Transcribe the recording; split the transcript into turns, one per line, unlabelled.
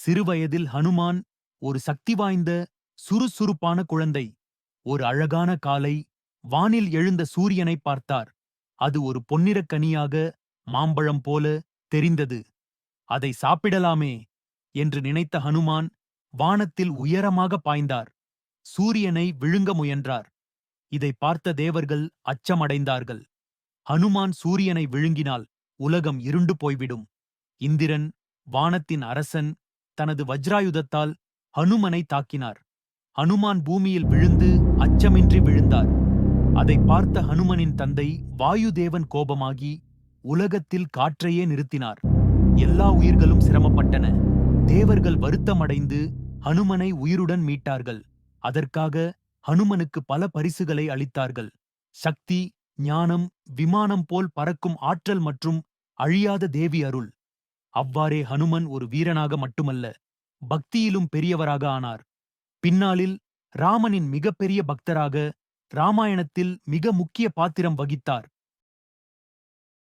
சிறுவயதில் ஹனுமான் ஒரு சக்தி வாய்ந்த சுறுசுறுப்பான குழந்தை. ஒரு அழகான காலை வானில் எழுந்த சூரியனை பார்த்தார். அது ஒரு பொன்னிறக் கனியாக மாம்பழம் போல தெரிந்தது. அதை சாப்பிடலாமே என்று நினைத்த ஹனுமான் வானத்தில் உயரமாக பாய்ந்தார். சூரியனை விழுங்க முயன்றார். இதை பார்த்த தேவர்கள் அச்சமடைந்தார்கள். ஹனுமான் சூரியனை விழுங்கினால் உலகம் இருண்டு போய்விடும். இந்திரன், வானத்தின் அரசன், தனது வஜ்ராயுதத்தால் ஹனுமனை தாக்கினார். ஹனுமான் பூமியில் விழுந்து அச்சமின்றி விழுந்தார். அதை பார்த்த ஹனுமனின் தந்தை வாயுதேவன் கோபமாகி உலகத்தில் காற்றையே நிறுத்தினார். எல்லா உயிர்களும் சிரமப்பட்டன. தேவர்கள் வருத்தமடைந்து ஹனுமனை உயிருடன் மீட்டார்கள். அதற்காக ஹனுமனுக்கு பல பரிசுகளை அளித்தார்கள். சக்தி, ஞானம், விமானம் போல் பறக்கும் ஆற்றல் மற்றும் அழியாத தேவி அருள். அவ்வாறே ஹனுமன் ஒரு வீரனாக மட்டுமல்ல, பக்தியிலும் பெரியவராக ஆனார். பின்னாளில் ராமனின் மிகப்பெரிய பக்தராக ராமாயணத்தில் மிக முக்கிய பாத்திரம் வகித்தார்.